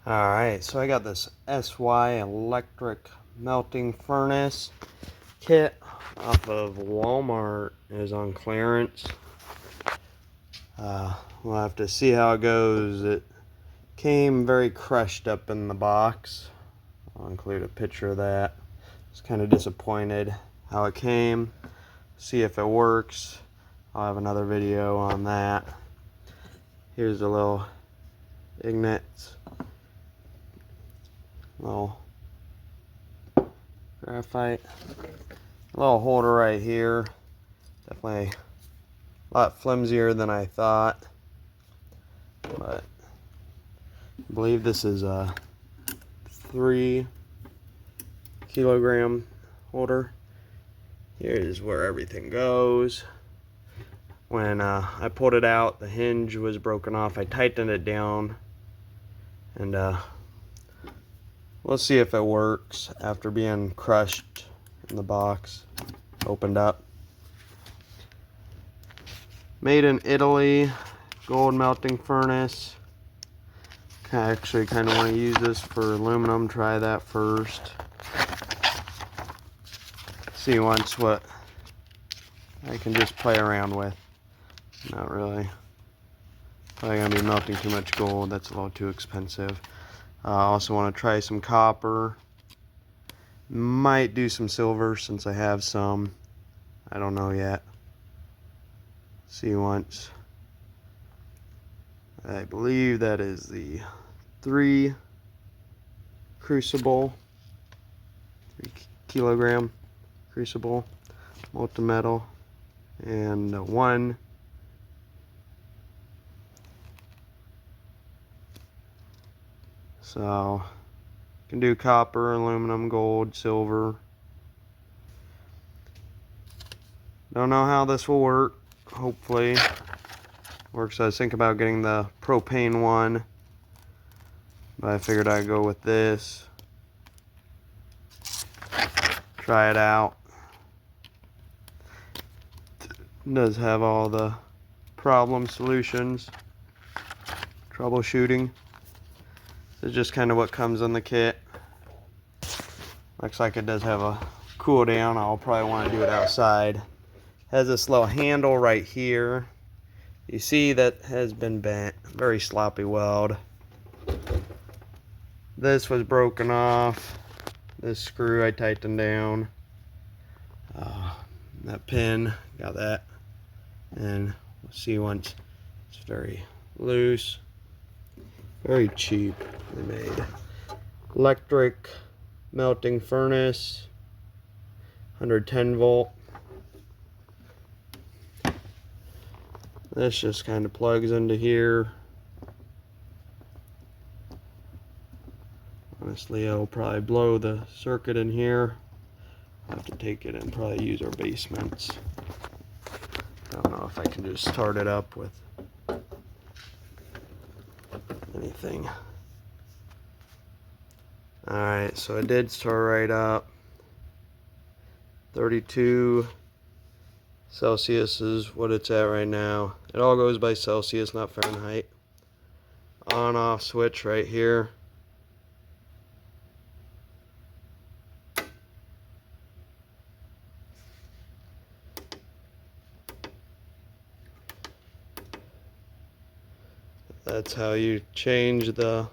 Alright, so I got this SY electric melting furnace kit off of Walmart. It is on clearance. We'll have to see how it goes. It came very crushed up in the box. I'll include a picture of that. I was kind of disappointed how it came. See if it works. I'll have another video on that. Here's a little ignite. Little graphite, a little holder right here. Definitely a lot flimsier than I thought, but I believe this is a 3 kilogram holder. Here is where everything goes. When I pulled it out, the hinge was broken off. I tightened it down, and we'll see if it works after being crushed in the box, opened up. Made in Italy, gold melting furnace. I actually kind of want to use this for aluminum. Try that first. See once what I can just play around with. Not really. Probably gonna be melting too much gold. That's a little too expensive. I also want to try some copper. Might do some silver since I have some. I don't know yet. See once. I believe that is the 3 crucible, 3 kilogram crucible, molten metal, and 1 so can do copper, aluminum, gold, silver. Don't know how this will work. Hopefully works. I was thinking about getting the propane one, but I figured I'd go with this. Try it out. It does have all the problem solutions, troubleshooting. This is just kind of what comes in the kit. Looks like it does have a cool down. I'll probably want to do it outside. Has this little handle right here. You see that has been bent. Very sloppy weld. This was broken off. This screw I tightened down. That pin, got that. And we'll see once it's very loose. Very cheap they made. Electric melting furnace. 110 volt. This just kind of plugs into here. Honestly, I'll probably blow the circuit in here. I'll have to take it and probably use our basements. I don't know if I can just start it up with anything. Alright, so it did start right up. 32 Celsius is what it's at right now. It all goes by Celsius, not Fahrenheit. On off switch right here. That's how you change the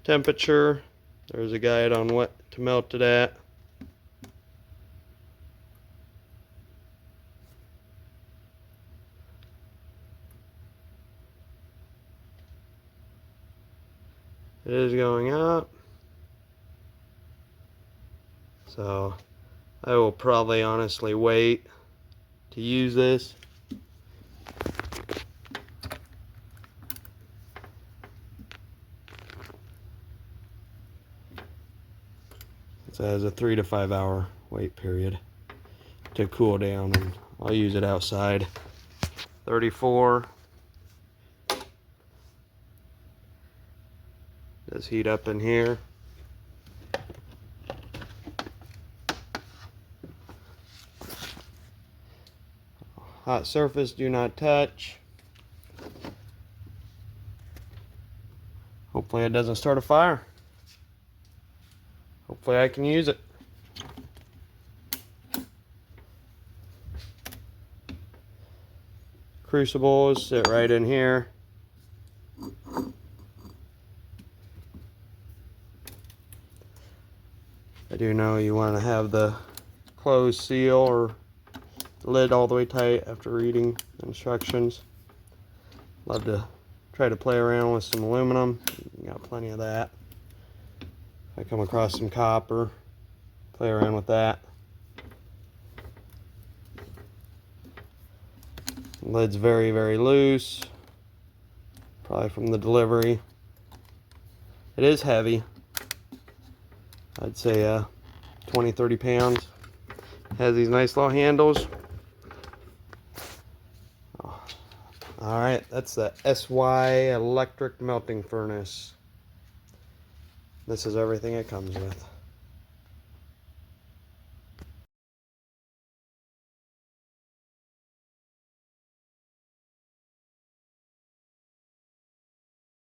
temperature. There's a guide on what to melt it at. It is going up. So I will probably honestly wait to use this. It has a 3 to 5 hour wait period to cool down, and I'll use it outside. 34. Does heat up in here. Hot surface, do not touch. Hopefully it doesn't start a fire. Hopefully I can use it. Crucibles sit right in here. I do know you want to have the closed seal or lid all the way tight after reading instructions. Love to try to play around with some aluminum. Got plenty of that. If I come across some copper, play around with that. The lid's very, very loose. Probably from the delivery. It is heavy. I'd say 20, 30 pounds. Has these nice little handles. Oh. Alright, that's the SY electric melting furnace. This is everything it comes with.